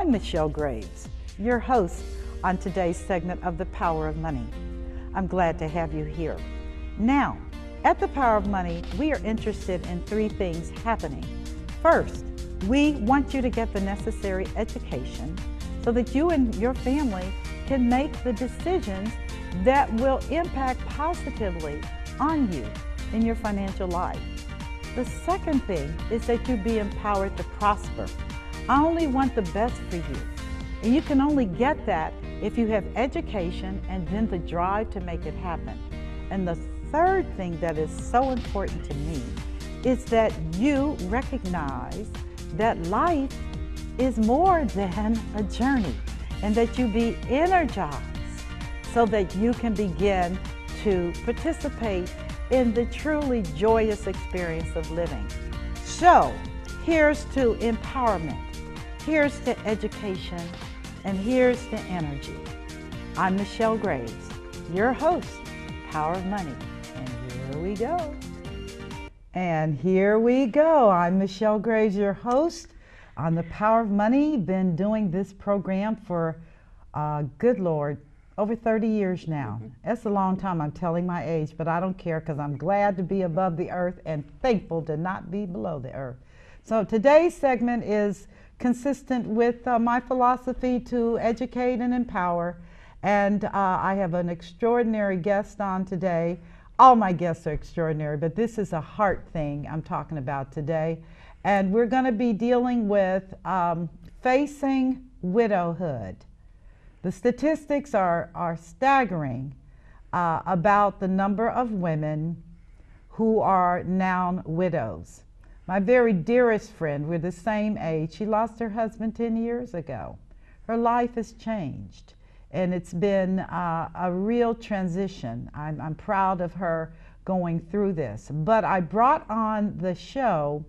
I'm Michelle Graves, your host on today's segment of The Power of Money. I'm glad to have you here. Now, at The Power of Money, we are interested in three things happening. First, we want you to get the necessary education so that you and your family can make the decisions that will impact positively on you in your financial life. The second thing is that you be empowered to prosper. I only want the best for you. And you can only get that if you have education and then the drive to make it happen. And the third thing that is so important to me is that you recognize that life is more than a journey and that you be energized so that you can begin to participate in the truly joyous experience of living. So here's to empowerment, here's to education, and here's to energy. I'm Michelle Graves, your host, Power of Money, and here we go. And here we go. I'm Michelle Graves, your host on The Power of Money. Been doing this program for, good Lord, over 30 years now. That's a long time. I'm telling my age, but I don't care because I'm glad to be above the earth and thankful to not be below the earth. So today's segment is consistent with my philosophy to educate and empower. And I have an extraordinary guest on today. All my guests are extraordinary, but this is a heart thing I'm talking about today. And we're going to be dealing with facing widowhood. The statistics are staggering about the number of women who are now widows. My very dearest friend, we're the same age, she lost her husband 10 years ago. Her life has changed, and it's been a real transition. I'm proud of her going through this. But I brought on the show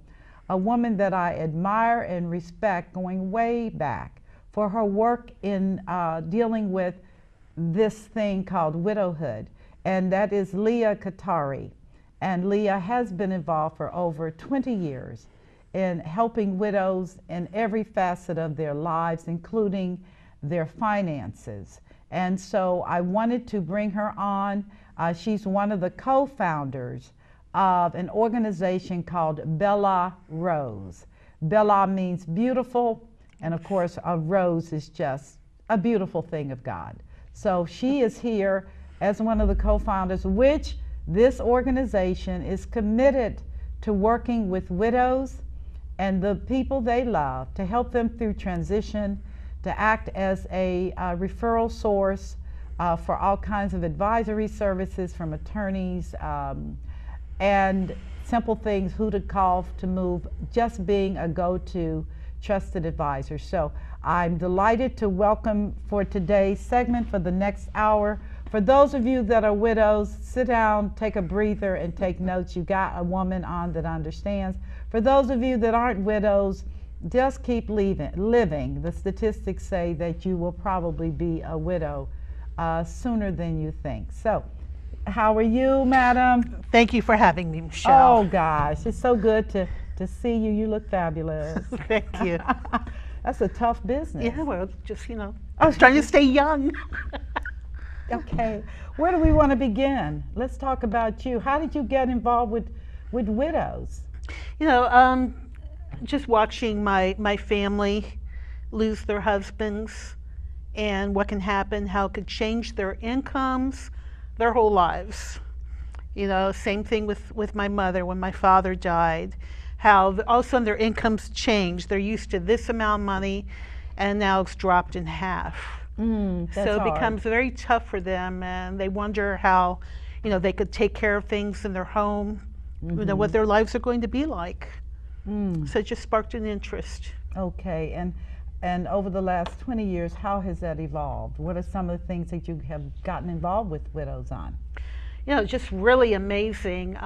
a woman that I admire and respect going way back for her work in dealing with this thing called widowhood, and that is Leiah Kitare. And Leiah has been involved for over 20 years in helping widows in every facet of their lives, including their finances. And so I wanted to bring her on. She's one of the co-founders of an organization called Bella Rose. Bella means beautiful, and of course, a rose is just a beautiful thing of God. So she is here as one of the co-founders, which this organization is committed to working with widows and the people they love to help them through transition, to act as a referral source for all kinds of advisory services from attorneys and simple things, who to call to move, just being a go-to trusted advisor. So I'm delighted to welcome for today's segment for the next hour. For those of you that are widows, sit down, take a breather, and take notes. You got a woman on that understands. For those of you that aren't widows, just keep living. The statistics say that you will probably be a widow sooner than you think. So, how are you, madam? Thank you for having me, Michelle. Oh gosh, it's so good to see you. You look fabulous. Thank you. That's a tough business. Yeah, well, just, I was trying to stay young. Okay, where do we want to begin? Let's talk about you. How did you get involved with widows? Just watching my family lose their husbands and what can happen, how it could change their incomes, their whole lives. Same thing with my mother when my father died, how all of a sudden their incomes changed. They're used to this amount of money and now it's dropped in half. So it becomes very tough for them, and they wonder how, they could take care of things in their home, what their lives are going to be like. So it just sparked an interest. Okay, and over the last 20 years, how has that evolved? What are some of the things that you have gotten involved with widows on? Just really amazing.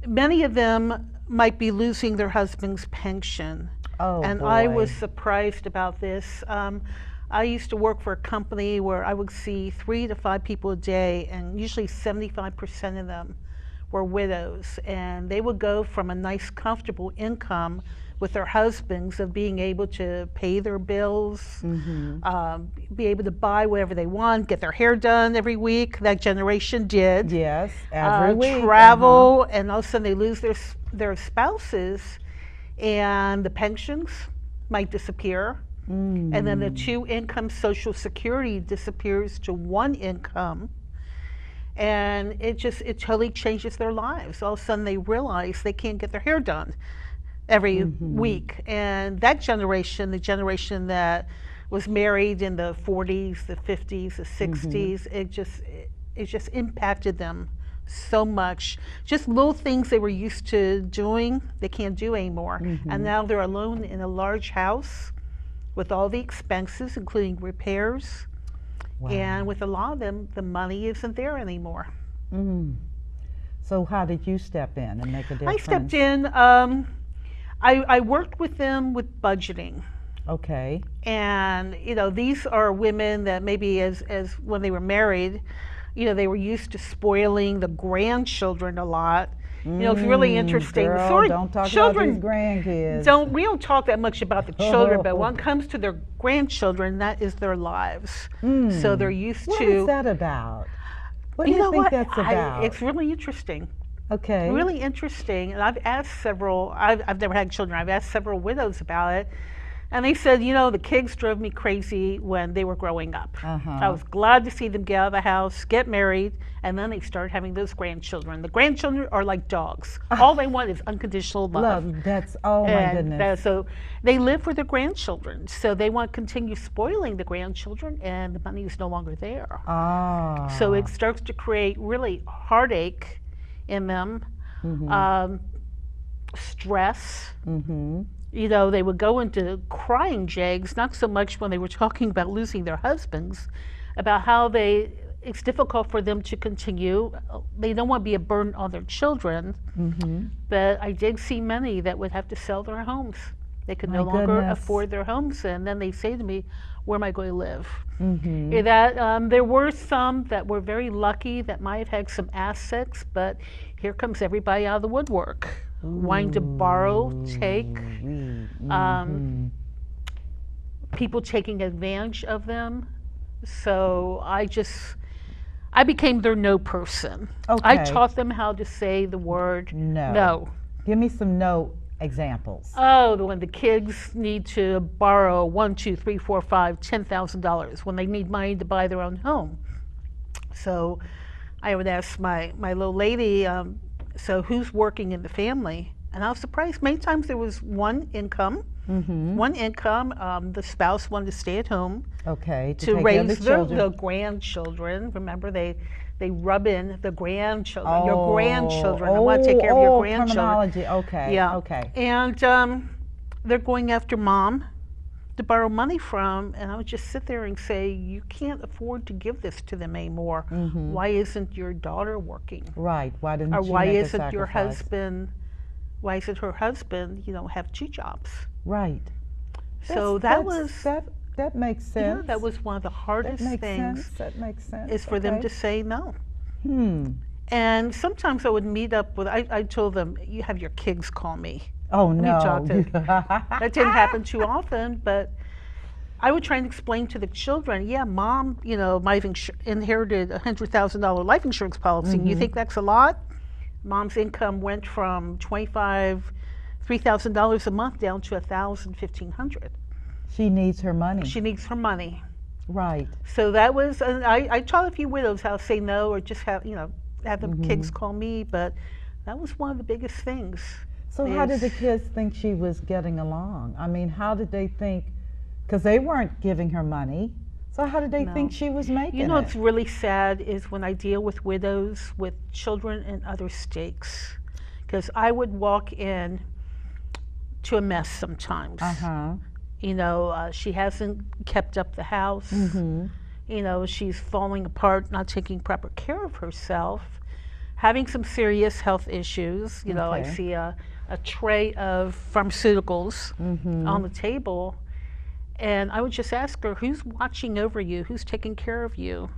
Many of them might be losing their husband's pension. Oh, and boy. I was surprised about this. I used to work for a company where I would see 3 to 5 people a day, and usually 75% of them were widows, and they would go from a nice, comfortable income with their husbands of being able to pay their bills, be able to buy whatever they want, get their hair done every week. That generation did. Yes, every week. Travel, and all of a sudden they lose their spouses, and the pensions might disappear. And then the 2-income Social Security disappears to 1 income. And it totally changes their lives. All of a sudden they realize they can't get their hair done every week. And that generation, the generation that was married in the 40s, the 50s, the 60s, it just impacted them so much. Just little things they were used to doing, they can't do anymore. And now they're alone in a large house with all the expenses, including repairs. Wow. And with a lot of them, the money isn't there anymore. So how did you step in and make a difference? I stepped in. I worked with them with budgeting. Okay. And these are women that maybe as when they were married, they were used to spoiling the grandchildren a lot. It's really interesting. Girl, don't talk about these grandkids. We don't talk that much about the children, but when it comes to their grandchildren, that is their lives. So they're used to. What is that about? What do you think that's about? It's really interesting. Okay. Really interesting. And I've asked I've never had children, I've asked several widows about it. And they said, the kids drove me crazy when they were growing up. I was glad to see them get out of the house, get married, and then they started having those grandchildren. The grandchildren are like dogs. All they want is unconditional love. Oh my goodness. So they live for their grandchildren. So they want to continue spoiling the grandchildren, and the money is no longer there. So it starts to create really heartache in them, stress. They would go into crying jags, not so much when they were talking about losing their husbands, about how it's difficult for them to continue. They don't want to be a burden on their children, but I did see many that would have to sell their homes. They could no longer afford their homes, and then they say to me, where am I going to live? There were some that were very lucky that might have had some assets, but here comes everybody out of the woodwork, wanting to borrow, take, people taking advantage of them. So I became their no person. I taught them how to say the word no. Give me some no examples. When the kids need to borrow $1, $2, $3, $4, $5, $10,000 when they need money to buy their own home. So I would ask my little lady, so who's working in the family? And I was surprised. Many times there was one income. The spouse wanted to stay at home. To raise the grandchildren. Remember, they rub in the grandchildren. Your grandchildren. I want to take care of your grandchildren. Terminology. And they're going after mom to borrow money from, and I would just sit there and say, you can't afford to give this to them anymore. Why isn't your daughter working? Right. Why didn't or you why make a isn't your sacrifice? husband? Why isn't her husband? Have 2 jobs. Right. So that makes sense. That was one of the hardest things. That makes sense. Is for them to say no. And sometimes I would meet up with. I told them, you have your kids call me. Oh no. That didn't happen too often, but I would try and explain to the children, mom, might have inherited a $100,000 life insurance policy. You think that's a lot? Mom's income went from $3,000 a month down to $1,000, $1,500. She needs her money. She needs her money. Right. So that was, and I taught a few widows how to say no, or just have the kids call me, but that was one of the biggest things. So how did the kids think she was getting along? I mean, how did they think, because they weren't giving her money, so how did they think she was making it? What's really sad is when I deal with widows with children in other states, because I would walk in to a mess sometimes. She hasn't kept up the house. She's falling apart, not taking proper care of herself, having some serious health issues. I see a tray of pharmaceuticals on the table, and I would just ask her, who's watching over you? Who's taking care of you?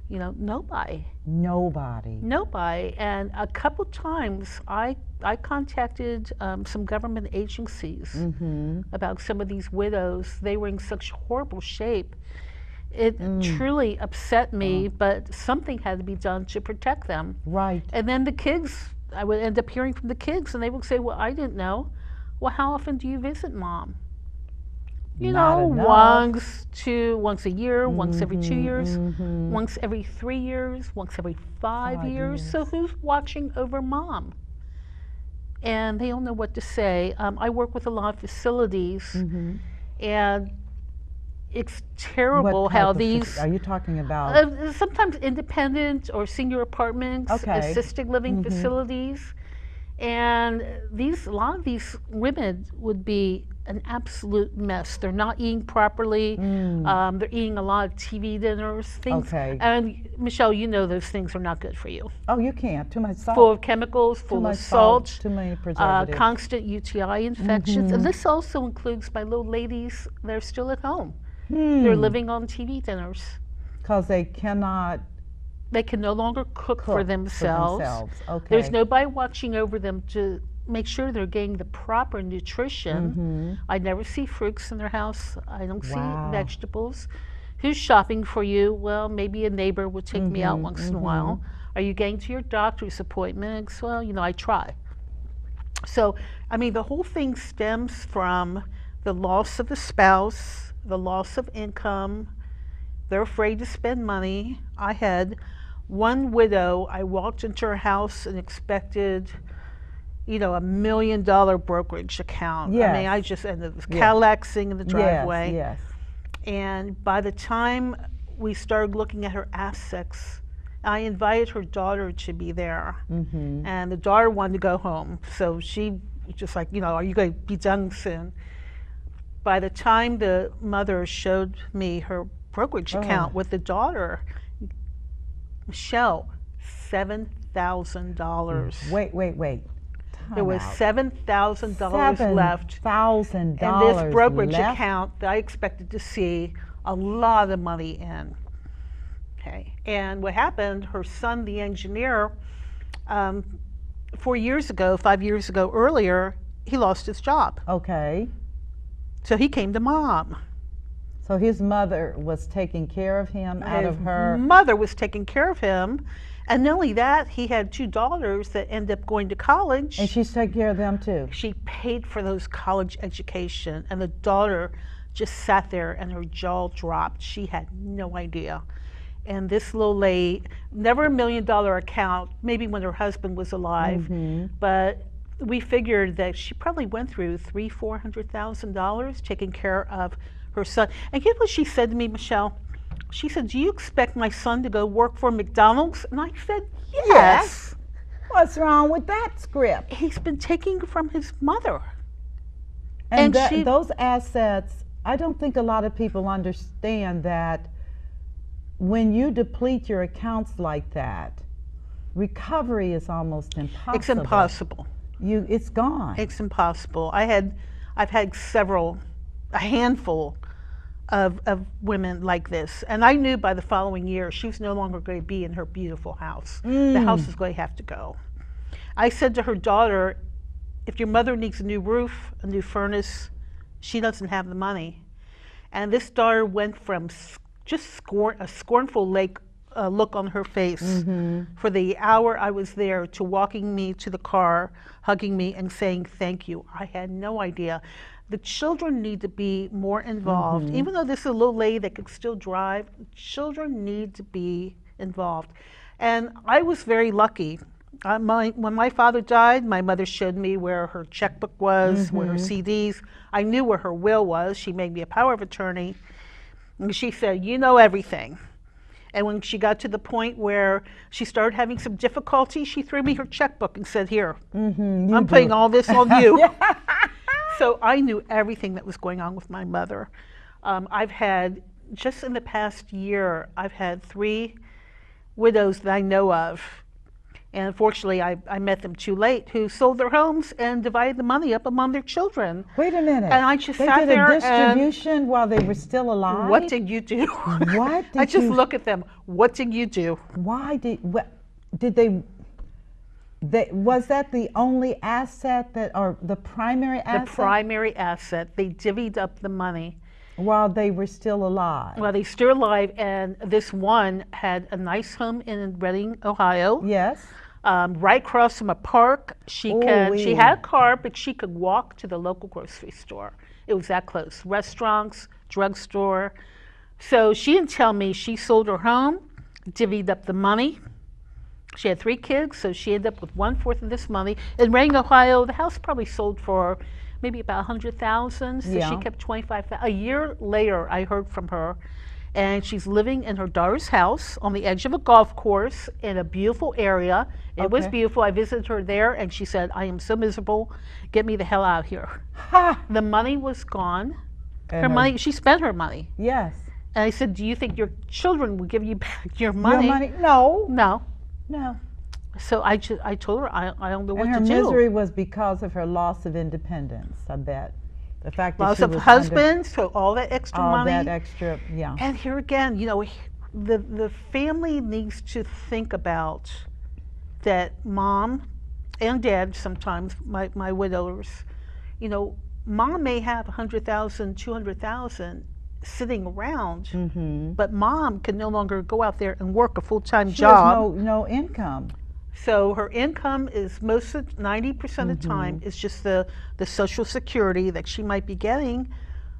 You know, nobody. Nobody. Nobody. And a couple times I contacted some government agencies about some of these widows. They were in such horrible shape. It truly upset me, but something had to be done to protect them. Right. And then the kids, I would end up hearing from the kids, and they would say, well, I didn't know. Well, how often do you visit Mom? You know, once a year, once every 2 years, once every 3 years, once every 5 years. So who's watching over Mom? And they don't know what to say. I work with a lot of facilities, and it's terrible how these... Are you talking about? Sometimes independent or senior apartments, assisted living facilities. And a lot of these women would be an absolute mess. They're not eating properly. They're eating a lot of TV dinners, things. And Michelle, you know those things are not good for you. Oh, you can't. Too much salt. Full of chemicals, full of salt, too many preservatives. constant UTI infections. And this also includes my little ladies that are still at home. They're living on TV dinners. Because they cannot... They can no longer cook for themselves. There's nobody watching over them to make sure they're getting the proper nutrition. I never see fruits in their house. I don't see vegetables. Who's shopping for you? Well, maybe a neighbor would take me out once in a while. Are you getting to your doctor's appointments? Well, you know, I try. So, I mean, the whole thing stems from the loss of the spouse, the loss of income. They're afraid to spend money. I had one widow, I walked into her house and expected, you know, $1 million brokerage account. I mean, I just ended with Cadillac sitting in the driveway. And by the time we started looking at her assets, I invited her daughter to be there. And the daughter wanted to go home. So she was just like, you know, are you going to be done soon? By the time the mother showed me her brokerage account with the daughter, Michelle, $7,000. Wait. There was $7,000 left. $7,000 and this brokerage account that I expected to see a lot of money in. Okay, and what happened? Her son, the engineer, 5 years ago earlier, he lost his job. So he came to Mom. So his mother was taking care of him out of her... His mother was taking care of him. And not only that, he had 2 daughters that ended up going to college. And she's taking care of them too? She paid for those college education. And the daughter just sat there and her jaw dropped. She had no idea. And this little lady, never $1 million account, maybe when her husband was alive, but we figured that she probably went through $300,000-$400,000 taking care of her son. And guess what she said to me, Michelle? She said, do you expect my son to go work for McDonald's? And I said, yes. What's wrong with that script? He's been taking from his mother. And those assets, I don't think a lot of people understand that when you deplete your accounts like that, recovery is almost impossible. It's impossible. It's gone. It's impossible. I've had a handful of women like this, and I knew by the following year she was no longer going to be in her beautiful house. The house is going to have to go. I said to her daughter, if your mother needs a new roof, a new furnace, she doesn't have the money. And this daughter went from just a scornful look on her face for the hour I was there to walking me to the car, hugging me and saying thank you. I had no idea. The children need to be more involved. Even though this is a little lady that could still drive, children need to be involved. And I was very lucky. When my father died, my mother showed me where her checkbook was, where her CDs. I knew where her will was. She made me a power of attorney. And she said, you know everything. And when she got to the point where she started having some difficulty, she threw me her checkbook and said, here, I'm putting all this on you. So I knew everything that was going on with my mother. I've had, just in the past year, I've had 3 widows that I know of. and unfortunately I met them too late, who sold their homes and divided the money up among their children. Wait a minute. And I just they sat did there a distribution while they were still alive? what did you do? What did I just you- look at them. What did you do? Why did they was that the only asset or the primary asset? The primary asset. They divvied up the money while they were still alive. while they still alive. And this one had a nice home in Reading, Ohio. Yes. Right across from a park. She Ooh-wee. had a car, but she could walk to the local grocery store. It was that close. Restaurants, drugstore. So she didn't tell me she sold her home, divvied up the money. She had 3 kids, so she ended up with 1/4 of this money. In Reading, Ohio, the house probably sold for maybe about $100,000. So Yeah. she kept $25,000. A year later, I heard from her, and she's living in her daughter's house on the edge of a golf course in a beautiful area. It was Okay. beautiful. I visited her there, and she said, "I am so miserable. Get me the hell out of here." Ha! The money was gone. And Her money. She spent her money. Yes. And I said, "Do you think your children will give you back your money?" Your money? No. No. No. So I told her I don't know what And her to do. misery was because of her loss of independence, I bet. The fact that Loss she of was husband, so all that extra under all money. that extra, yeah. And here again, you know, the family needs to think about that mom and dad, sometimes my widowers, you know, mom may have 100,000, 200,000 sitting around, but mom can no longer go out there and work a full-time She job. has no income. So her income is 90% of the time is just the Social Security that she might be getting.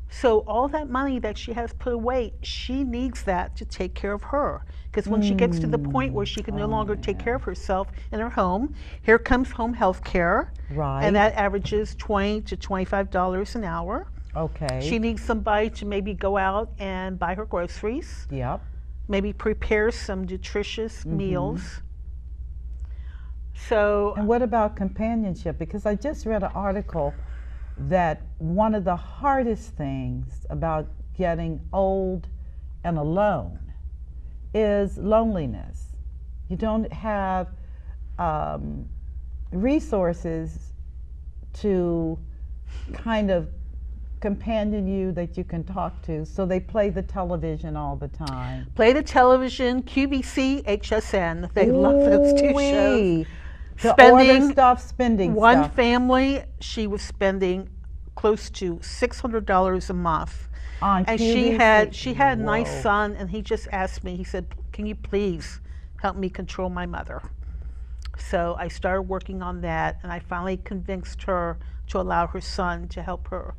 So all that money that she has put away, she needs that to take care of her. Because when she gets to the point where she can no longer take care of herself in her home, here comes home health care. Right. And that averages $20 to $25 an hour. Okay. She needs somebody to maybe go out and buy her groceries, Yep. maybe prepare some nutritious meals. So And what about companionship? Because I just read an article that one of the hardest things about getting old and alone is loneliness. You don't have resources to kind of companion you that you can talk to, so they play the television all the time. play the television, QVC, HSN. They love those 2 shows. Ooh-wee. The Spending order stuff, spending One stuff. family, she was spending close to $600 a month. On And QVC. she had a nice Whoa. son, and he just asked me, he said, "Can you please help me control my mother?" So I started working on that, and I finally convinced her to allow her son to help her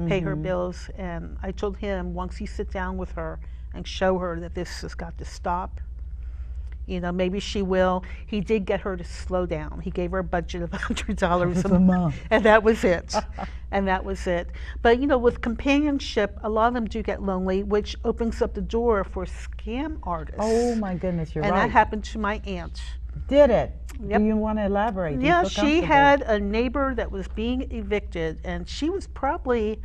pay her bills. And I told him, once you sit down with her and show her that this has got to stop, you know, maybe she will. He did get her to slow down. He gave her a budget of $100 a month, and that was it. And that was it. But you know, with companionship, a lot of them do get lonely, which opens up the door for scam artists. Oh my goodness, you're and right. that happened to my aunt. Did it? Yep. Do you want to elaborate? Do you Yeah, feel she comfortable? had a neighbor that was being evicted, and she was probably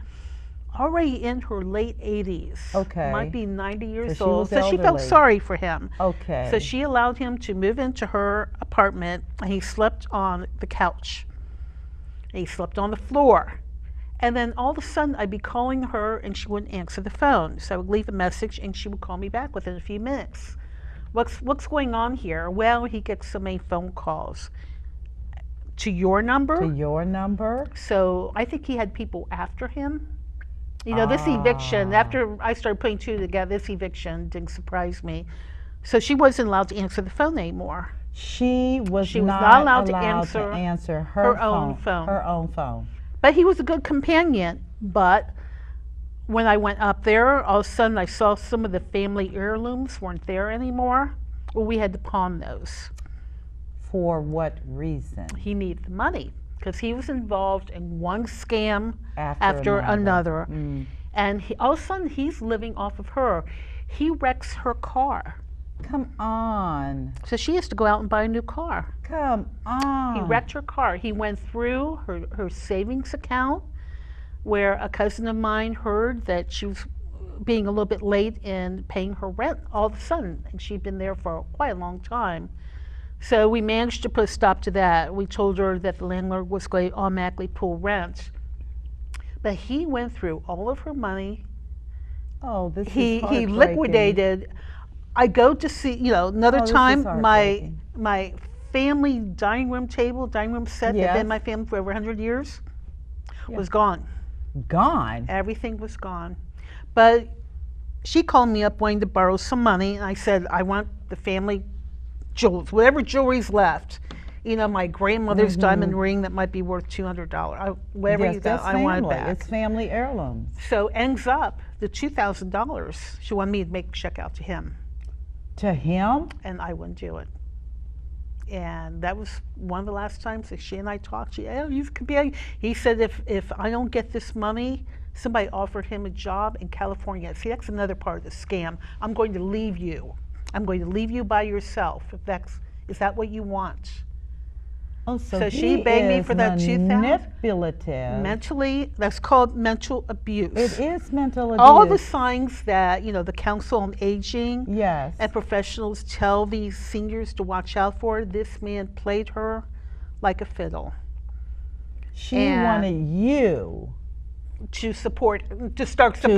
already in her late 80s. Okay. Might be 90 years she old. was So she felt elderly. sorry for him. Okay. So she allowed him to move into her apartment, and he slept on the couch. And he slept on the floor. And then all of a sudden, I'd be calling her, and she wouldn't answer the phone. So I would leave a message, and she would call me back within a few minutes. What's going on here? Well, he gets so many phone calls. To your number? To your number? So I think he had people after him. You know, this eviction, after I started putting 2 together, this eviction didn't surprise me. So she wasn't allowed to answer the phone anymore. She was not allowed to answer her own phone. Her own phone. But he was a good companion. But when I went up there, all of a sudden I saw some of the family heirlooms weren't there anymore. Well, we had to pawn those. For what reason? He needed the money because he was involved in one scam After another. Mm. And all of a sudden he's living off of her. He wrecks her car. Come on. So she has to go out and buy a new car. Come on. He wrecked her car. He went through her savings account, where a cousin of mine heard that she was being a little bit late in paying her rent all of a sudden, and she'd been there for quite a long time. So we managed to put a stop to that. We told her that the landlord was going to automatically pull rent. But he went through all of her money. Oh, this is He heartbreaking. liquidated. I go to see, another Oh, this is time, heartbreaking. my family dining room set that Yes. been in my family for over 100 years Yeah. was gone. Gone. Everything was gone. But she called me up wanting to borrow some money, and I said, I want the family jewels, whatever jewelry's left. My grandmother's diamond ring that might be worth $200. Whatever Yes, you got, that's I want it family. back. It's family heirlooms. So ends up the $2,000. She wanted me to make a check out to him, To him? and I wouldn't do it. And that was one of the last times that she and I talked. He said, if I don't get this money, somebody offered him a job in California. See, that's another part of the scam. I'm going to leave you. I'm going to leave you by yourself. Is that what you want? Oh, So she begged me for that $2,000. manipulative. Mentally, that's called mental abuse. It is mental abuse. All the signs that, the Council on Aging Yes. and professionals tell these seniors to watch out for, this man played her like a fiddle. She and- wanted you to start supporting to start him.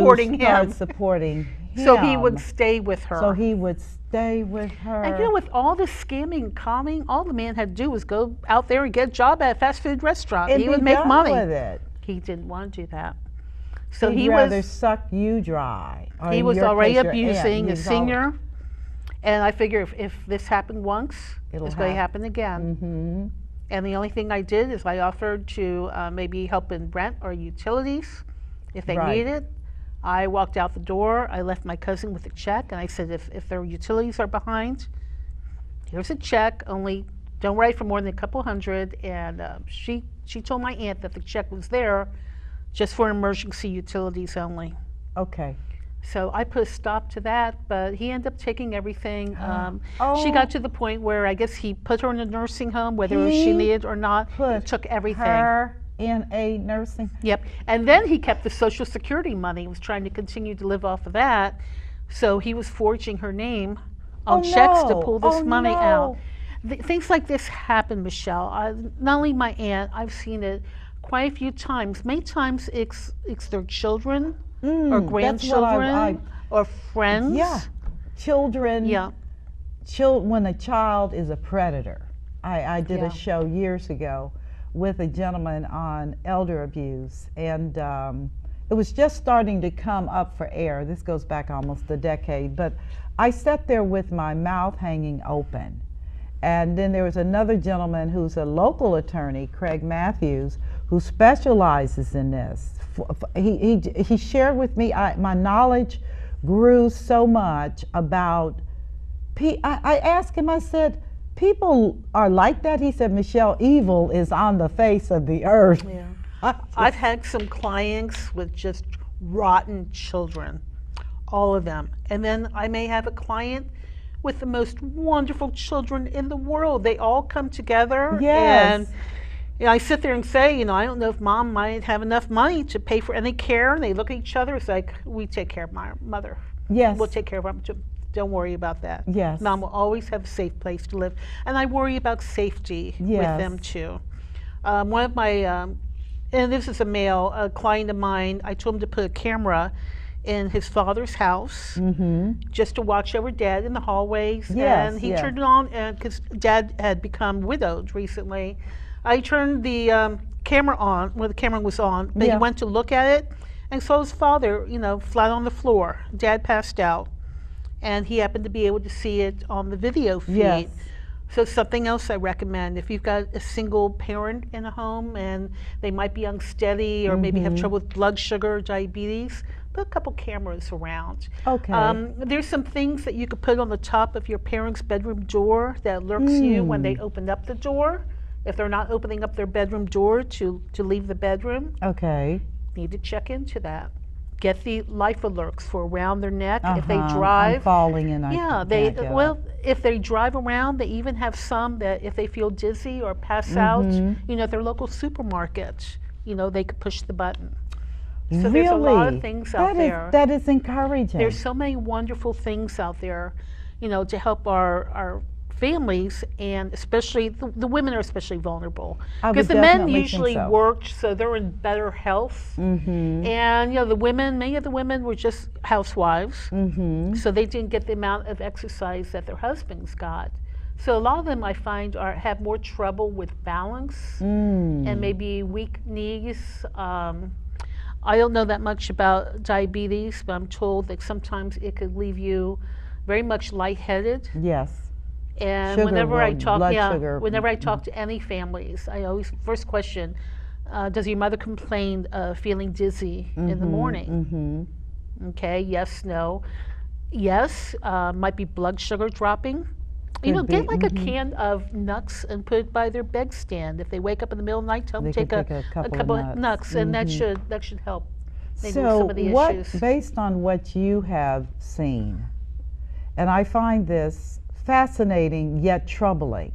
supporting him. So he would stay with her. So he would stay with her. And with all the scamming and conning, all the man had to do was go out there and get a job at a fast food restaurant. And He be would make done money. with it. He didn't want to do that. So He'd rather suck you dry. Or he in was your already case, your aunt. abusing a He's senior. And I figure if this happened once, It'll it's going to happen again. Mm-hmm. And the only thing I did is I offered to maybe help in rent or utilities if they Right. need it. I walked out the door. I left my cousin with a check, and I said, if their utilities are behind, here's a check. Only don't write for more than a couple hundred. And she told my aunt that the check was there just for emergency utilities only. Okay. So I put a stop to that, but he ended up taking everything. She Oh. got to the point where I guess he put her in a nursing home, whether she He needed or not. He Put took everything. her in a nursing. Yep. And then he kept the Social Security money. He was trying to continue to live off of that. So he was forging her name on checks to no. pull this Oh, money no. out. Things like this happen, Michelle. Not only my aunt, I've seen it quite a few times. Many times it's their children or That's what grandchildren or friends. Yeah. Children. Yeah. When a child is a predator. I did Yeah. a show years ago with a gentleman on elder abuse, and it was just starting to come up for air. This goes back almost a decade, but I sat there with my mouth hanging open. And then there was another gentleman who's a local attorney, Craig Matthews, who specializes in this. He shared with me, my knowledge grew so much about, I asked him, I said, people are like that? He said, Michelle, evil is on the face of the earth. Yeah. I've had some clients with just rotten children, all of them. And then I may have a client with the most wonderful children in the world. They all come together. Yes. And I sit there and say, I don't know if mom might have enough money to pay for any care. And they look at each other. It's like, we take care of my mother. Yes. We'll take care of her. Don't worry about that. Yes. Mom will always have a safe place to live. And I worry about safety with Yes. them too. One of my, and this is a male, a client of mine, I told him to put a camera in his father's house just to watch over dad in the hallways. Yes, And he yes. turned it on because dad had become widowed recently. I turned the camera on, the camera was on, but Yeah. he went to look at it and saw his father, flat on the floor. Dad passed out. And he happened to be able to see it on the video feed. Yes. So something else I recommend, if you've got a single parent in a home and they might be unsteady or maybe have trouble with blood sugar, diabetes, put a couple cameras around. Okay. There's some things that you could put on the top of your parents' bedroom door that alerts you when they open up the door. If they're not opening up their bedroom door to leave the bedroom, Okay. need to check into that. Get the life alerts for around their neck. If they I'm drive, falling and I yeah, can't get up. if they drive around, they even have some that if they feel dizzy or pass out, at their local supermarket, they could push the button. So really? there's a lot of things out there. That is encouraging. There's so many wonderful things out there, to help our families, and especially the women are especially vulnerable I would because the men definitely think usually so. worked, so they're in better health. And the women, many of the women were just housewives, so they didn't get the amount of exercise that their husbands got. So a lot of them I find have more trouble with balance and maybe weak knees. I don't know that much about diabetes, but I'm told that sometimes it could leave you very much lightheaded. Yes. And Sugar whenever I talk, blood sugar. whenever I talk to any families, I always first question, does your mother complain of feeling dizzy in the morning? Okay, yes, no. Yes, might be blood sugar dropping. Get like a can of nuts and put it by their bed stand. If they wake up in the middle of the night, tell them They to take can a take a couple couple of of nuts, and that should help maybe with So some of the what, issues. based on what you have seen, and I find this fascinating yet troubling,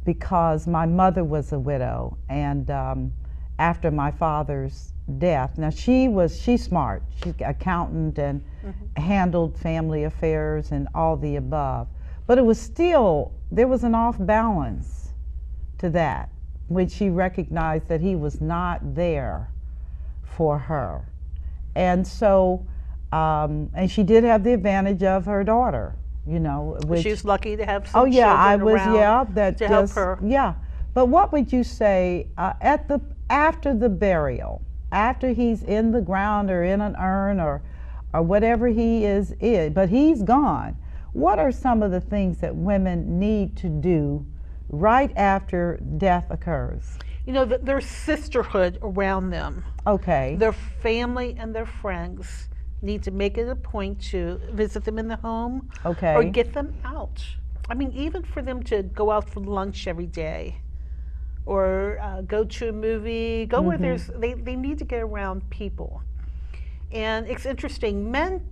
because my mother was a widow, and after my father's death, now she's smart, she's an accountant and handled family affairs and all the above, but it was still, there was an off balance to that when she recognized that he was not there for her. And so, and she did have the advantage of her daughter, which, She was lucky to have some oh yeah, I children was, around that to just, help her. yeah. But what would you say after the burial, after he's in the ground or in an urn or whatever he is, but he's gone? What are some of the things that women need to do right after death occurs? Their sisterhood around them. Okay. Their family and their friends need to make it a point to visit them in the home Okay. or get them out. I mean, even for them to go out for lunch every day or go to a movie, go where they need to get around people. And it's interesting, men,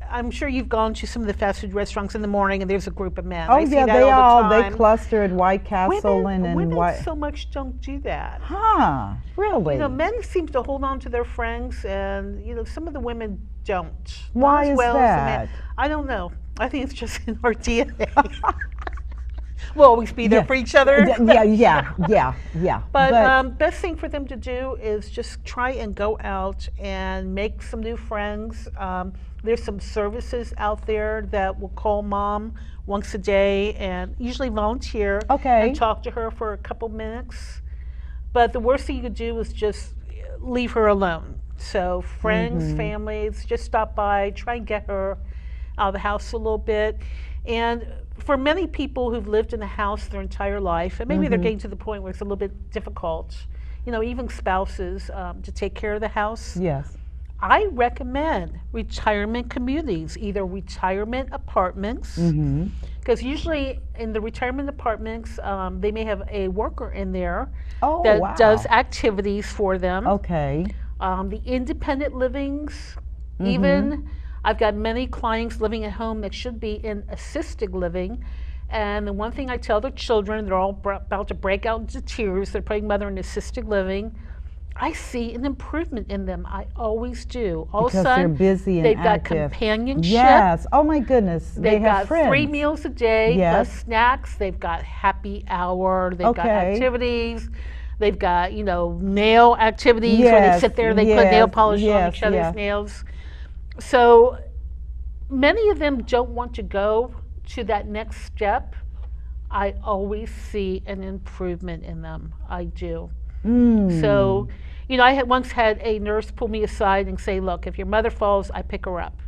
I'm sure you've gone to some of the fast food restaurants in the morning and there's a group of men. Oh I see yeah, that they all the they time. cluster at White Castle Women White. so much don't do that. Huh? Really? Men seem to hold on to their friends, and some of the women don't. Not Why as is well as the that? men. I don't know. I think it's just in our DNA. We'll always be there for each other. Yeah. But best thing for them to do is just try and go out and make some new friends. There's some services out there that will call mom once a day and usually volunteer and talk to her for a couple minutes. But the worst thing you could do is just leave her alone. So friends, families, just stop by, try and get her out of the house a little bit. And for many people who've lived in the house their entire life, and maybe they're getting to the point where it's a little bit difficult, even spouses, to take care of the house. Yes. I recommend retirement communities, either retirement apartments, because usually in the retirement apartments, they may have a worker in there that does activities for them. Okay. The independent livings, even, I've got many clients living at home that should be in assisted living. And the one thing I tell their children, they're all about to break out into tears, they're putting mother in assisted living. I see an improvement in them. I always do. All of a sudden, they're busy and they've active. got companionship. Yes. Oh my goodness. They've they have got friends. 3 meals a day Yes. plus snacks. They've got happy hour. They've got activities. They've got, nail activities where they sit there, they put nail polish on each other's nails. So many of them don't want to go to that next step. I always see an improvement in them. I do. So, I had once had a nurse pull me aside and say, look, if your mother falls, I pick her up.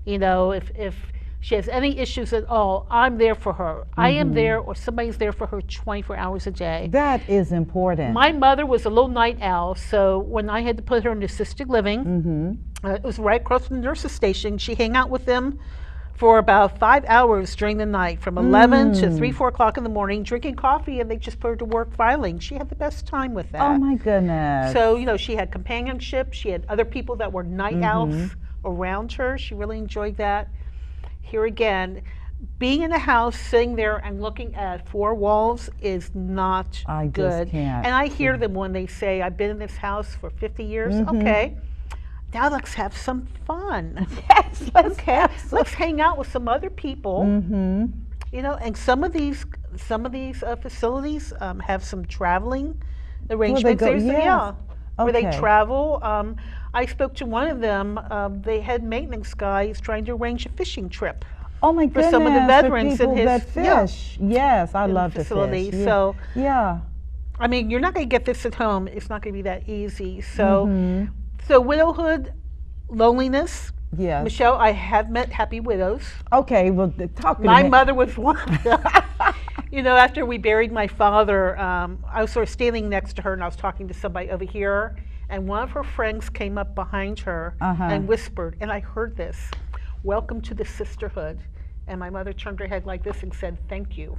If she has any issues at all, I'm there for her. I am there, or somebody's there for her 24 hours a day. That is important. My mother was a little night owl, so when I had to put her in assisted living, it was right across from the nurse's station. She hung out with them for about 5 hours during the night, from 11 to 3, 4 o'clock in the morning, drinking coffee, and they just put her to work filing. She had the best time with that. Oh my goodness. So, she had companionship. She had other people that were night owls around her. She really enjoyed that. Here again, being in a house, sitting there and looking at 4 walls is not good. Just can't. And I hear them when they say, I've been in this house for 50 years. Okay. Now let's have some fun. Yes, let's Let's hang out with some other people You know, and some of these facilities have some traveling arrangements. go? There's Yes. yeah, where they Okay. travel. I spoke to one of them. They had maintenance guys trying to arrange a fishing trip Oh my for some of the goodness, for veterans in people his that fish. Yes, I in the love to facility. fish. Yeah. So Yeah. I mean, you're not going to get this at home. It's not going to be that easy. So Mhm. so widowhood, loneliness. Yes. Michelle, I have met happy widows. Okay, well, talk to My me. mother was one of them. You know, after we buried my father, I was sort of standing next to her and I was talking to somebody over here, and one of her friends came up behind her and whispered, and I heard this, "Welcome to the sisterhood." And my mother turned her head like this and said, "Thank you."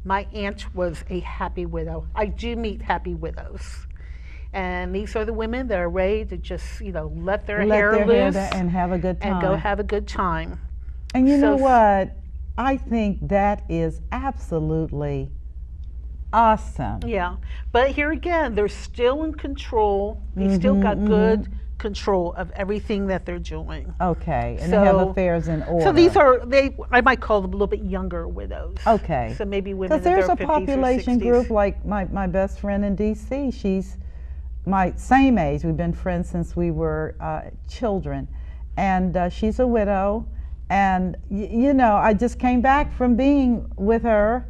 My aunt was a happy widow. I do meet happy widows. And these are the women that are ready to just, you know, let their hair loose and have a good time. and go have a good time. And you know So- what? I think that is absolutely awesome. Yeah, but here again, they're still in control. They still got good control of everything that they're doing. Okay, and they have So- affairs in order. So these are I might call them a little bit younger widows. Okay. So maybe women in Because their there's a 50s population or 60s. group like my best friend in D.C. She's my same age. We've been friends since we were children, and she's a widow. And you know, I just came back from being with her,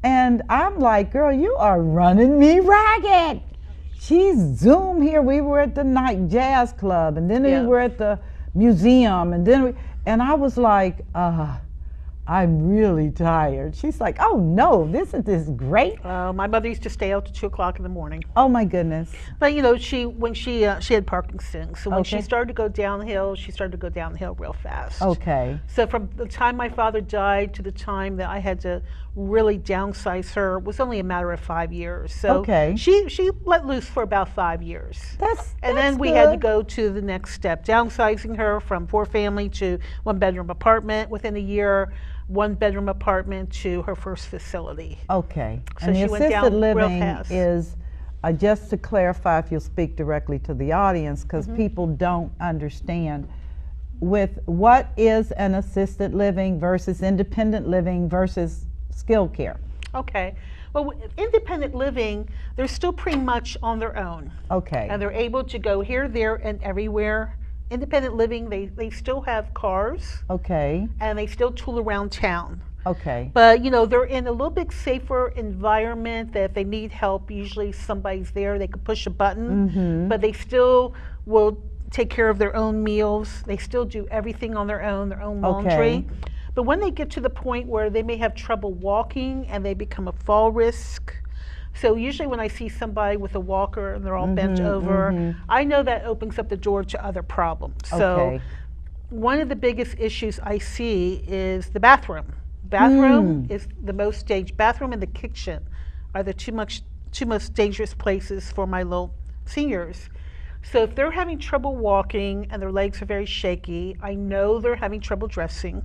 and I'm like, girl, you are running me ragged. She's Zoom here. We were at the night jazz club, and then Yeah. we were at the museum, and then and I was like, I'm really tired. She's like, oh no, this is great. My mother used to stay out to 2 o'clock in the morning. Oh my goodness. But you know, when she had Parkinson's, so when she Okay. started to go downhill, she started to go downhill real fast. Okay. So from the time my father died to the time that I had to really downsize her was only a matter of 5 years. So Okay. she let loose for about 5 years. And then we had to go to the next step, downsizing her from 4-family to 1-bedroom apartment. Within a year, 1-bedroom apartment to her first facility. Okay. So And she the went assisted down real living fast. is, just to clarify, if you'll speak directly to the audience, because people don't understand, with what is an assisted living versus independent living versus skilled care? Okay. Well, independent living, they're still pretty much on their own. Okay. And they're able to go here, there, and everywhere. Independent living, they still have cars, Okay. and they still tool around town. Okay. But, you know, they're in a little bit safer environment that if they need help, usually somebody's there, they can push a button, but they still will take care of their own meals. They still do everything on their own laundry. Okay. But when they get to the point where they may have trouble walking and they become a fall risk, so usually when I see somebody with a walker and they're all bent over, I know that opens up the door to other problems. So Okay. one of the biggest issues I see is the bathroom. Bathroom is the most dangerous. Bathroom and the kitchen are the two most dangerous places for my little seniors. So if they're having trouble walking and their legs are very shaky, I know they're having trouble dressing.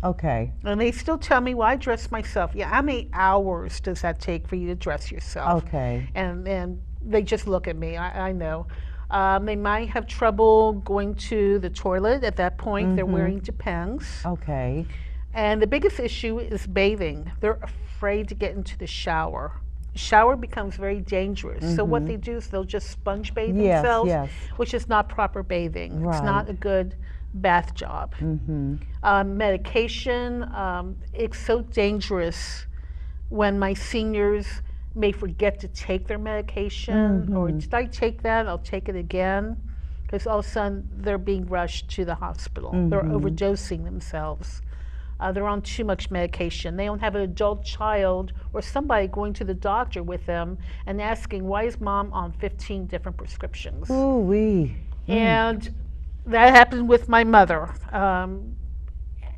Okay. And they still tell me, well, I dress myself. Yeah, how many hours does that take for you to dress yourself? Okay. And they just look at me. I know. They might have trouble going to the toilet at that point. They're wearing Depends. Okay. And the biggest issue is bathing. They're afraid to get into the shower. Shower becomes very dangerous. So what they do is they'll just sponge bathe Yes, themselves, yes. which is not proper bathing. It's Right. not a good bath job. Medication, it's so dangerous when my seniors may forget to take their medication, or did I take that? I'll take it again. Because all of a sudden they're being rushed to the hospital. They're overdosing themselves. They're on too much medication. They don't have an adult child or somebody going to the doctor with them and asking, why is mom on 15 different prescriptions? Ooh-wee. And that happened with my mother.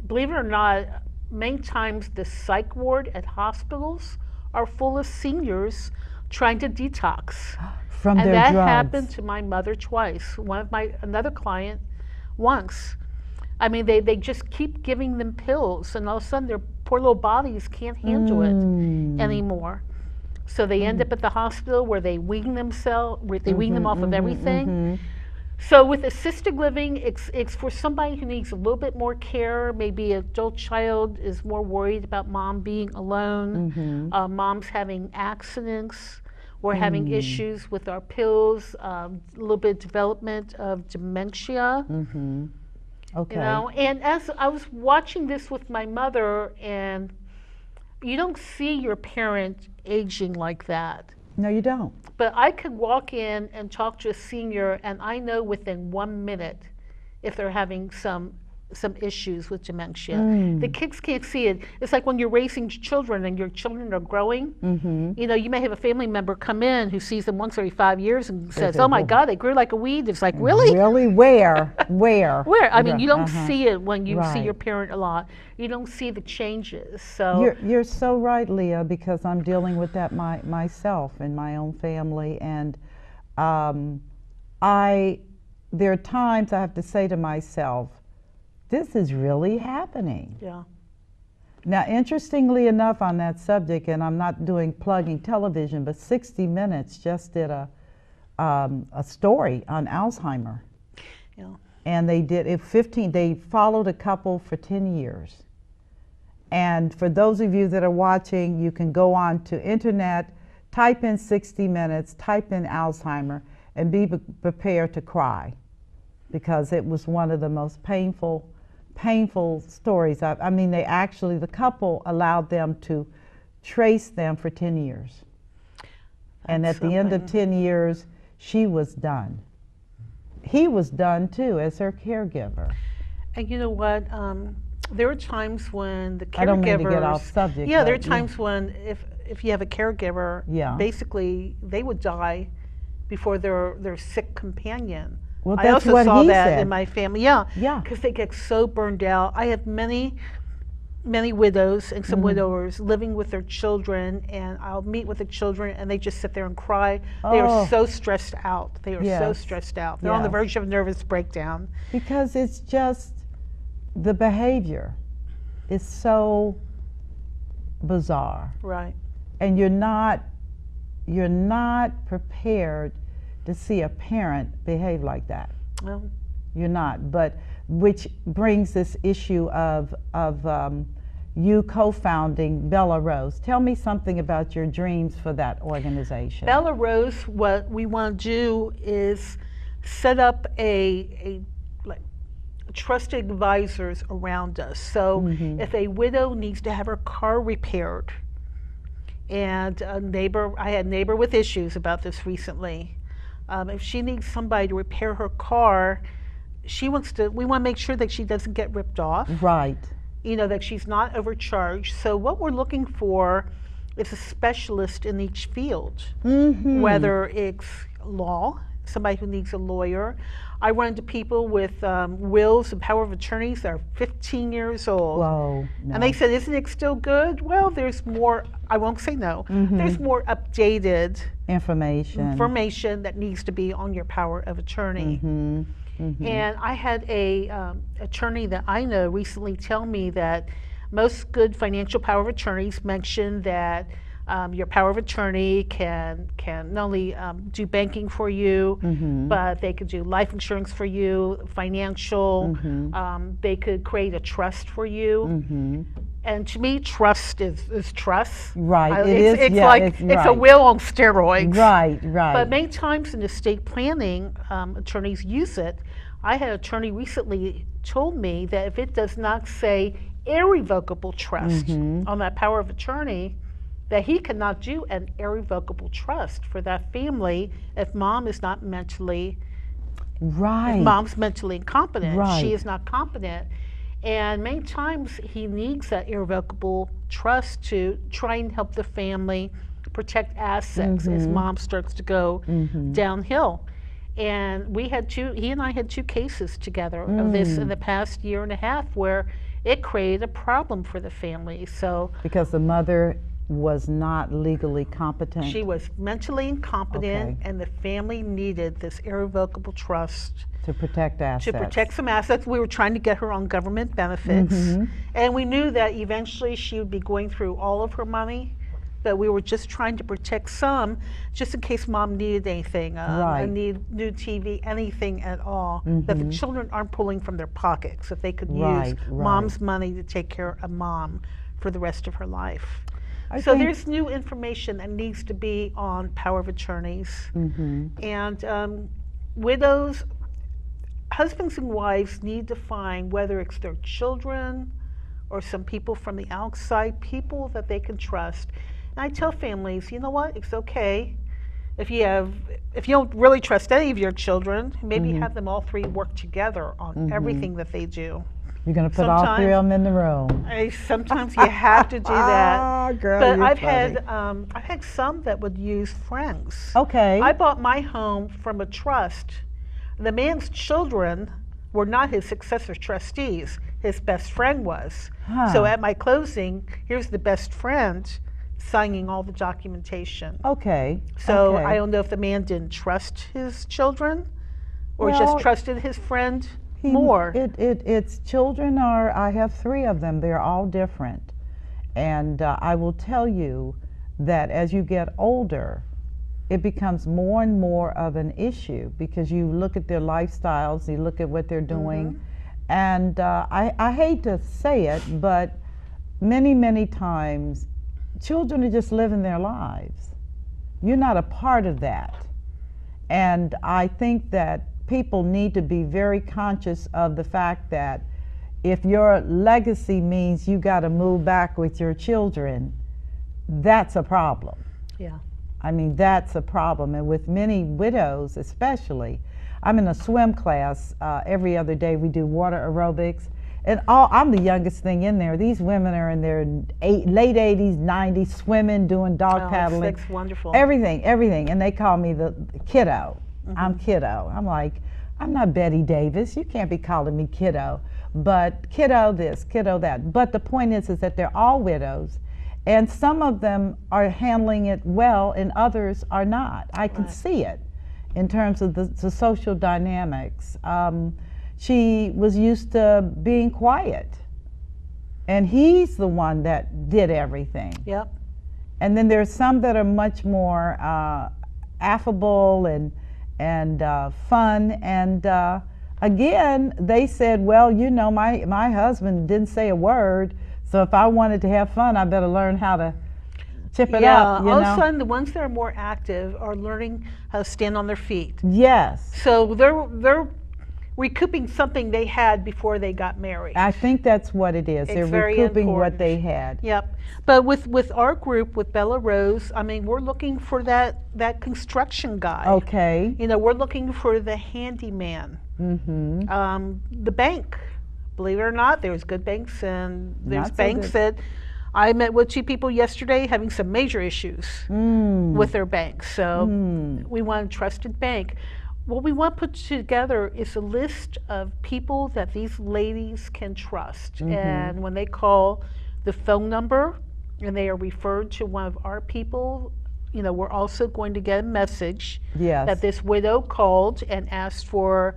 Believe it or not, many times the psych ward at hospitals are full of seniors trying to detox. From And their that drugs. happened to my mother twice. Another client once. I mean, they just keep giving them pills, and all of a sudden their poor little bodies can't handle it anymore. So they end up at the hospital where they wean themselves, where they wean them off of everything. So with assisted living, it's for somebody who needs a little bit more care. Maybe an adult child is more worried about mom being alone. Mom's having accidents. We're having issues with our pills. A little bit of development of dementia. Okay. You know, and as I was watching this with my mother, and you don't see your parent aging like that. No, you don't. But I could walk in and talk to a senior, and I know within 1 minute if they're having some issues with dementia. The kids can't see it. It's like when you're raising children and your children are growing. You know, you may have a family member come in who sees them once every 5 years and says, "Oh my God, they grew like a weed." It's like, really? Really? Where? Where? Where? I mean, you don't see it when you see your parent a lot. You don't see the changes. So you're so right, Leiah, because I'm dealing with that myself in my own family, and there are times I have to say to myself, this is really happening. Yeah. Now, interestingly enough on that subject, and I'm not plugging television, but 60 Minutes just did a story on Alzheimer. Yeah. And they followed a couple for 10 years. And for those of you that are watching, you can go on to internet, type in 60 Minutes, type in Alzheimer, and be prepared to cry, because it was one of the most painful stories. I mean, the couple allowed them to trace them for 10 years. And at the end of 10 years, she was done. He was done too, as her caregiver. And you know what? There are times when the caregivers... I don't mean to get off subject. Yeah, there are times when if you have a caregiver, yeah, basically they would die before their sick companion. Well, I that's also what saw he that said. in my family. Yeah, Yeah. because they get so burned out. I have many widows and some widowers living with their children, and I'll meet with the children and they just sit there and cry. They are so stressed out. They are so stressed out. They're on the verge of a nervous breakdown. Because it's just, the behavior is so bizarre. Right. And you're not prepared to see a parent behave like that. Well, you're not, but which brings this issue of you co-founding Bella Rose. Tell me something about your dreams for that organization. Bella Rose, what we want to do is set up a trusted advisors around us. So if a widow needs to have her car repaired, and I had a neighbor with issues about this recently. If she needs somebody to repair her car, we want to make sure that she doesn't get ripped off. Right. You know, that she's not overcharged. So what we're looking for is a specialist in each field, whether it's law, somebody who needs a lawyer. I run into people with wills and power of attorneys that are 15 years old. Whoa, no. And they said, isn't it still good? Well, there's more, I won't say no, there's more updated information that needs to be on your power of attorney. And I had a attorney that I know recently tell me that most good financial power of attorneys mention that your power of attorney can not only do banking for you, but they could do life insurance for you, financial, they could create a trust for you. And to me, trust is trust. Right, it's a will on steroids. Right. But many times in estate planning, attorneys use it. I had an attorney recently told me that if it does not say irrevocable trust on that power of attorney, that he cannot do an irrevocable trust for that family if mom is not mentally, if mom's mentally incompetent, she is not competent. And many times he needs that irrevocable trust to try and help the family protect assets as mom starts to go downhill. And he and I had two cases together of this in the past year and a half where it created a problem for the family. So because the mother was not legally competent. She was mentally incompetent, and the family needed this irrevocable trust to protect assets. To protect some assets. We were trying to get her on government benefits, and we knew that eventually she would be going through all of her money but we were just trying to protect some, just in case mom needed anything, Right. need new TV, anything at all, that the children aren't pulling from their pockets, if they could use Right, right. mom's money to take care of mom for the rest of her life. I So think- there's new information that needs to be on power of attorneys. And widows, husbands and wives need to find, whether it's their children or some people from the outside, people that they can trust. And I tell families, you know what, it's okay if you don't really trust any of your children, maybe have them all three work together on everything that they do. You're going to put all three of them in the room. Sometimes you have to do that. Ah, girl, but you're I've funny. had some that would use friends. Okay. I bought my home from a trust. The man's children were not his successor trustees. His best friend was. So at my closing, here's the best friend signing all the documentation. Okay. So okay. I don't know if the man didn't trust his children or Well, just trusted his friend more. It's children I have three of them. They're all different. And I will tell you that as you get older, it becomes more and more of an issue because you look at their lifestyles, you look at what they're doing. And I hate to say it, but many times children are just living their lives. You're not a part of that. And I think that people need to be very conscious of the fact that if your legacy means you got to move back with your children, that's a problem. Yeah. I mean, that's a problem. And with many widows especially, I'm in a swim class every other day. We do water aerobics. And I'm the youngest thing in there. These women are in their late 80s, 90s, swimming, doing dog paddling. That's wonderful. Everything. And they call me the kiddo. I'm kiddo. I'm like, I'm not Betty Davis. You can't be calling me kiddo. But kiddo this, kiddo that. But the point is that they're all widows. And some of them are handling it well and others are not. I can see it in terms of the social dynamics. She was used to being quiet. And he's the one that did everything. Yep. And then there's some that are much more affable and fun. And again, they said, well, you know, my husband didn't say a word. So if I wanted to have fun, I better learn how to chip it up. All of a sudden, the ones that are more active are learning how to stand on their feet. Yes. So they're recouping something they had before they got married. I think that's what it is. They're very recouping important. what they had. Yep. But with our group, with Bella Rose, I mean, we're looking for that construction guy. Okay. You know, we're looking for the handyman. The bank. Believe it or not, there's good banks and there's Not so banks good. that I met with two people yesterday having some major issues with their banks. So we want a trusted bank. What we want to put together is a list of people that these ladies can trust. And when they call the phone number and they are referred to one of our people, you know, we're also going to get a message that this widow called and asked for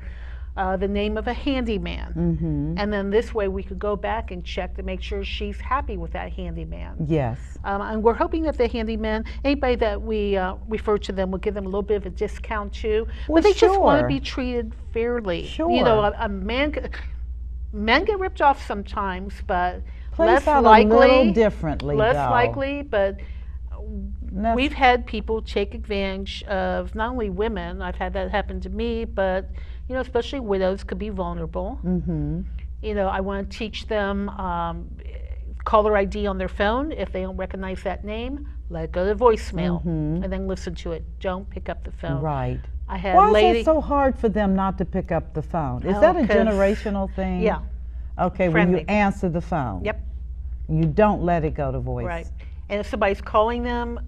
the name of a handyman. And then this way we could go back and check to make sure she's happy with that handyman. Yes. And we're hoping that the handyman, anybody that we refer to them, will give them a little bit of a discount too. Well, But they just want to sure. be treated fairly. Sure. You know, men get ripped off sometimes, but Plays less out likely. a little differently, Less though. likely, but we've had people take advantage of not only women. I've had that happen to me, but you know, especially widows could be vulnerable. You know, I want to teach them caller ID on their phone. If they don't recognize that name, let it go to voicemail and then listen to it. Don't pick up the phone. Right. I had Why a lady. is it so hard for them not to pick up the phone? Is Oh, that a 'cause- generational thing? Yeah. Okay, when you Friendly. answer the phone. Yep. You don't let it go to voice. Right. And if somebody's calling them,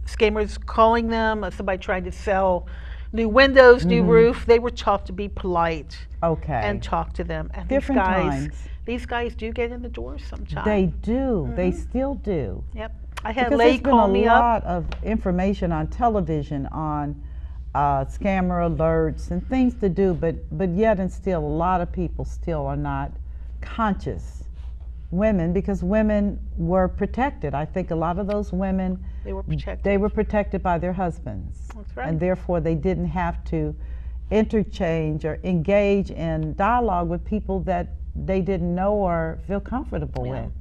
scammers calling them, or somebody trying to sell new windows, new roof, they were taught to be polite Okay. and talk to them. And Different these guys do get in the door sometimes. They do. They still do. Yep. I had a Because lady there's been call a me up. lot of information on television on scammer alerts and things to do, but yet and still, a lot of people still are not conscious women, because women were protected. I think a lot of those women, They were protected. they were protected by their husbands. That's right. And therefore they didn't have to interchange or engage in dialogue with people that they didn't know or feel comfortable with.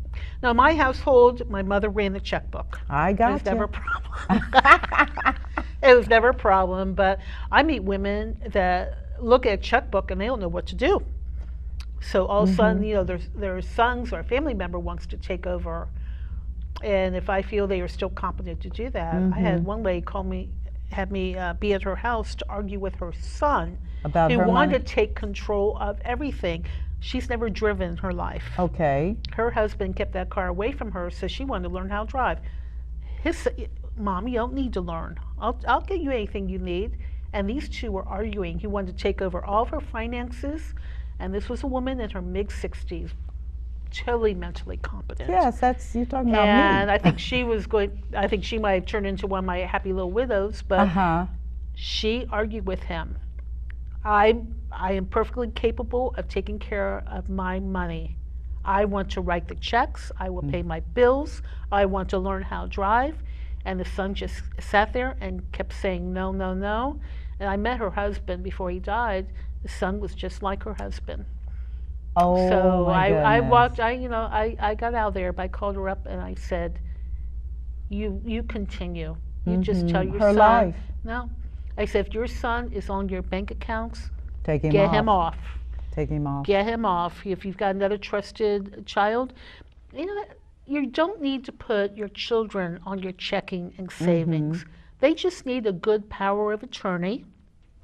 Now, in my household, my mother ran the checkbook. I It got was never a you. problem. It was never a problem, but I meet women that look at a checkbook and they don't know what to do. So all of a sudden, you know, their sons or a family member wants to take over. And if I feel they are still competent to do that, I had one lady call me, had me be at her house to argue with her son, About who her wanted money? to take control of everything. She's never driven in her life. Okay. Her husband kept that car away from her, so she wanted to learn how to drive. Mom, you don't need to learn. I'll get you anything you need. And these two were arguing. He wanted to take over all of her finances, and this was a woman in her mid-60s, totally mentally competent. Yes, that's, you're talking about And me. I think she was going, I think she might have turned into one of my happy little widows, but Uh-huh. she argued with him. I am perfectly capable of taking care of my money. I want to write the checks. I will pay my bills. I want to learn how to drive. And the son just sat there and kept saying no, no, no. And I met her husband before he died. The son was just like her husband. Oh, So my I goodness. walked, I got out there, but I called her up and I said, you continue. You just tell your Her son. life. No. I said, if your son is on your bank accounts, Take him get off. him off. Take him off. Get him off. If you've got another trusted child, you know, you don't need to put your children on your checking and savings. They just need a good power of attorney.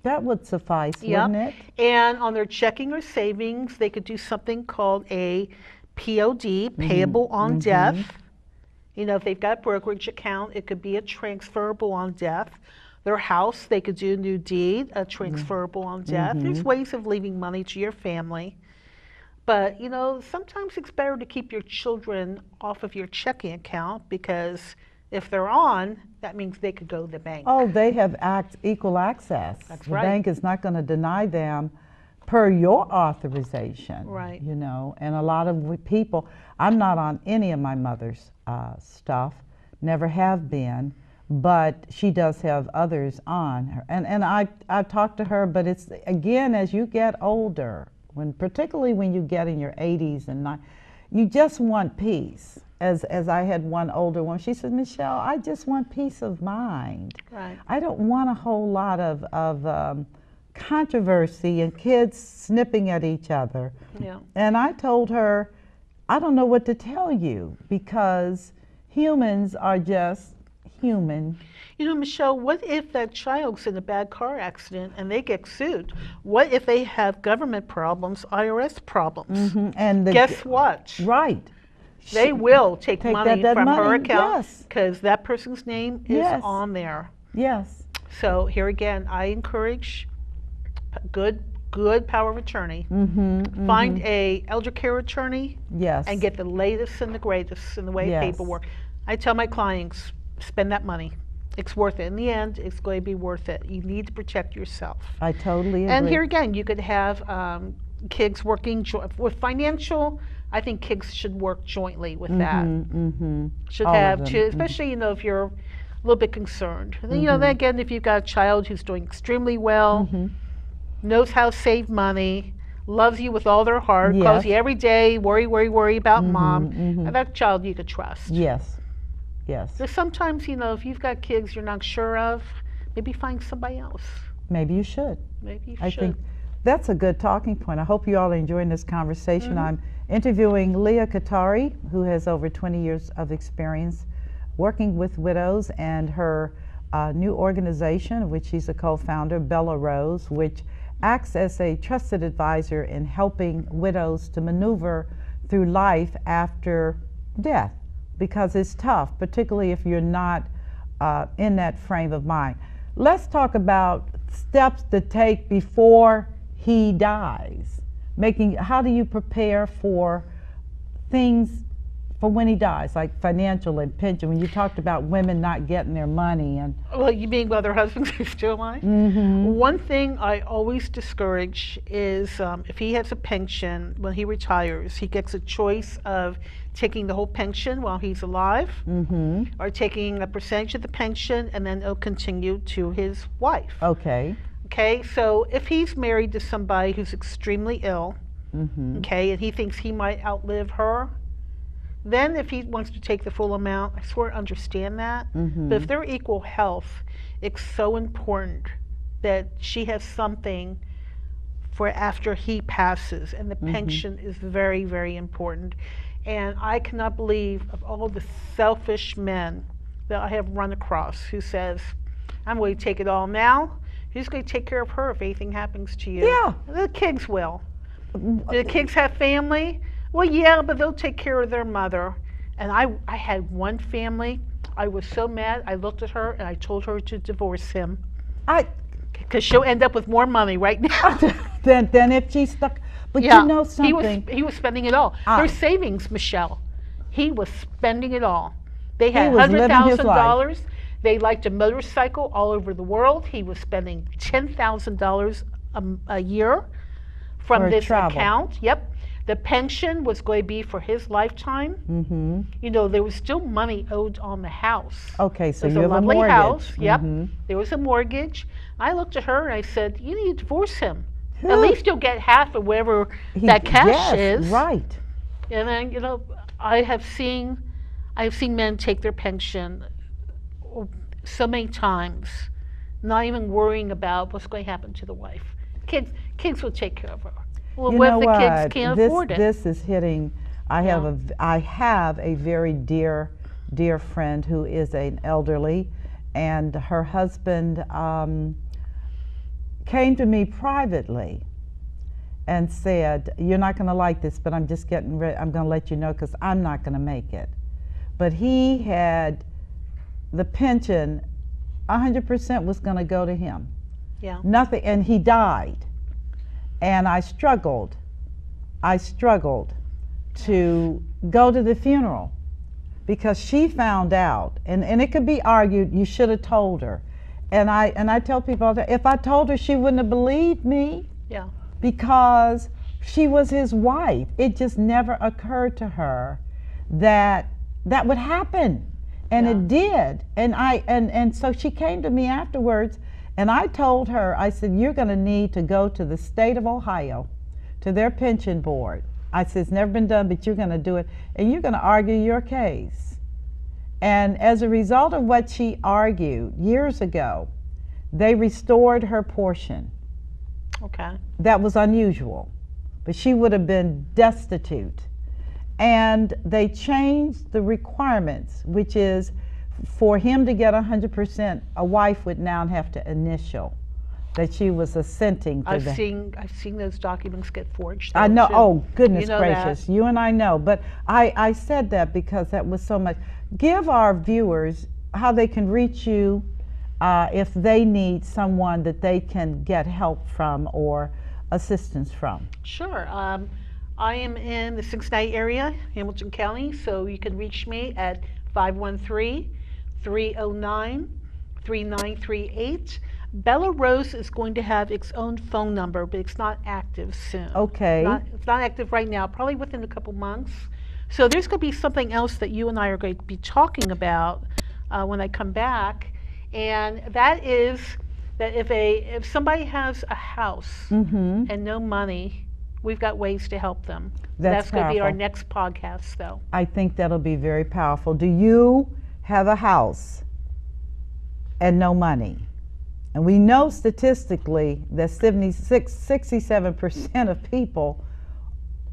That would suffice, Yep. wouldn't it? And on their checking or savings, they could do something called a POD, payable on death. You know, if they've got a brokerage account, it could be a transferable on death. Their house, they could do a new deed, a transferable on death. There's ways of leaving money to your family. But, you know, sometimes it's better to keep your children off of your checking account, because if they're on, that means they could go to the bank. Oh, they have equal access. That's the right. bank is not going to deny them per your authorization. Right. You know, and a lot of people, I'm not on any of my mother's stuff, never have been, but she does have others on her. And I've talked to her, but it's, again, as you get older, particularly when you get in your 80s and 90s, you just want peace. As I had one older one, she said, Michelle, I just want peace of mind. Right. I don't want a whole lot of controversy and kids snipping at each other. Yeah. And I told her, I don't know what to tell you, because humans are just human. You know, Michelle, what if that child's in a bad car accident and they get sued? What if they have government problems, IRS problems? And Guess what? Right. They will take money that from her money, account, yes. because that person's name is Yes. on there. Yes. So here again, I encourage good power of attorney. Find a elder care attorney Yes. and get the latest and the greatest in the way Yes. of paperwork. I tell my clients, spend that money. It's worth it. In the end, it's going to be worth it. You need to protect yourself. I totally agree. And here again, you could have kids working with financial. I think kids should work jointly with that. Should All of have them. to, especially, you know, if you're a little bit concerned. You know, then again, if you've got a child who's doing extremely well, knows how to save money, loves you with all their heart, Yes. calls you every day, worry about mom, and that child you could trust. Yes. Yes. So sometimes, you know, if you've got kids you're not sure of, maybe find somebody else. Maybe you should. Maybe you I should. think that's a good talking point. I hope you all are enjoying this conversation. I'm interviewing Leiah Kitare, who has over 20 years of experience working with widows, and her new organization, of which she's a co-founder, Bella Rose, which acts as a trusted advisor in helping widows to maneuver through life after death, because it's tough, particularly if you're not in that frame of mind. Let's talk about steps to take before he dies. How do you prepare for things for when he dies, like financial and pension, when you talked about women not getting their money and... Well, you mean while their husbands are still alive? One thing I always discourage is if he has a pension, when he retires, he gets a choice of taking the whole pension while he's alive, or taking a percentage of the pension and then it'll continue to his wife. Okay. Okay, so if he's married to somebody who's extremely ill, okay, and he thinks he might outlive her, then if he wants to take the full amount, I sort of understand that. But if they're equal health, it's so important that she has something for after he passes, and the pension is very, very important. And I cannot believe of all the selfish men that I have run across who says, I'm going to take it all now. Who's going to take care of her if anything happens to you? Yeah. The kids will. Do the kids have family? Well, yeah, but they'll take care of their mother. And I had one family, I was so mad, I looked at her and I told her to divorce him. Because she'll end up with more money right now. than if she's stuck. But yeah, you know something? He was spending it all. Their savings, Michelle, he was spending it all. They had $100,000. They liked a motorcycle all over the world. He was spending $10,000 a year from this account. Yep. The pension was going to be for his lifetime. You know, there was still money owed on the house. Okay, so you have a lovely house. Yep. There was a mortgage. I looked at her and I said, you need to divorce him. At least you'll get half of whatever that cash is. Right. And then, you know, I have seen men take their pension so many times, not even worrying about what's going to happen to the wife. Kids will take care of her. Well, what if the kids can't afford it? This is hitting. I have a very dear friend who is an elderly, and her husband came to me privately and said, "You're not going to like this, but I'm just getting ready. I'm going to let you know because I'm not going to make it." But he had the pension, 100% was going to go to him. Yeah. Nothing, and he died. And I struggled to go to the funeral because she found out, and it could be argued, you should have told her. And I tell people all the time, if I told her, she wouldn't have believed me. Yeah. Because she was his wife. It just never occurred to her that that would happen. And it did. And so she came to me afterwards. And I told her, I said, you're going to need to go to the state of Ohio, to their pension board. I said, it's never been done, but you're going to do it. And you're going to argue your case. And as a result of what she argued years ago, they restored her portion. Okay. That was unusual. But she would have been destitute. And they changed the requirements, which is for him to get 100%, a wife would now have to initial that she was assenting to I've seen those documents get forged. I know. Too. Oh, goodness gracious. That. You and I know. But I said that because that was so much. Give our viewers how they can reach you if they need someone that they can get help from or assistance from. Sure. I am in the Cincinnati area, Hamilton County, so you can reach me at 513-309-3938. Bella Rose is going to have its own phone number, but it's not active soon. Okay. It's not active right now, probably within a couple months. So there's going to be something else that you and I are going to be talking about when I come back, and that is that if somebody has a house and no money, we've got ways to help them. That's going to be our next podcast, though. I think that'll be very powerful. Do you have a house and no money? And we know statistically that 67% of people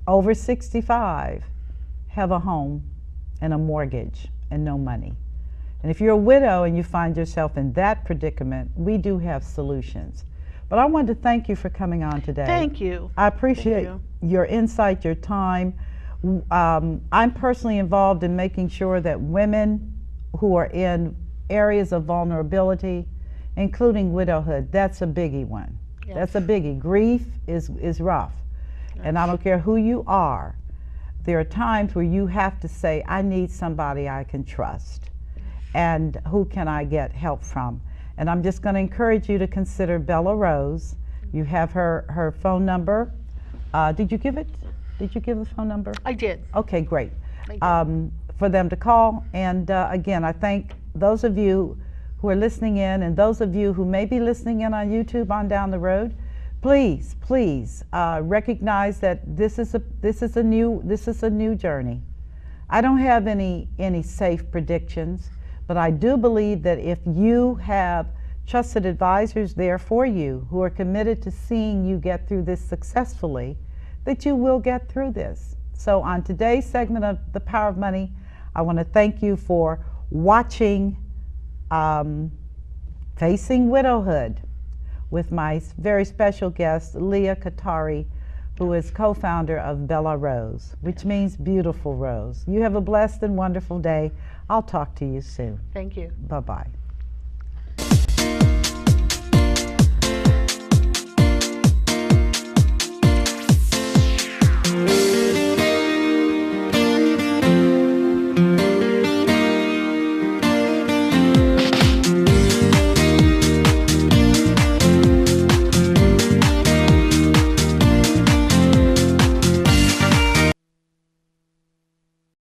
over 65 have a home and a mortgage and no money. And if you're a widow and you find yourself in that predicament, we do have solutions. But I wanted to thank you for coming on today. Thank you. I appreciate your insight, your time. I'm personally involved in making sure that women who are in areas of vulnerability, including widowhood, that's a biggie one. Yes. That's a biggie. Grief is rough. Yes. And I don't care who you are. there are times where you have to say, I need somebody I can trust, and who can I get help from? And I'm just going to encourage you to consider Bella Rose. You have her phone number. Did you give it? Did you give the phone number? I did. Okay, great. For them to call. And again, I thank those of you who are listening in, and those of you who may be listening in on YouTube on down the road. Please, please recognize that this is a new journey. I don't have any safe predictions, but I do believe that if you have trusted advisors there for you who are committed to seeing you get through this successfully, that you will get through this. So on today's segment of The Power of Money, I want to thank you for watching Facing Widowhood with my very special guest, Leiah Kitare, who is co-founder of Bella Rose, which means beautiful rose. You have a blessed and wonderful day. I'll talk to you soon. Thank you. Bye-bye.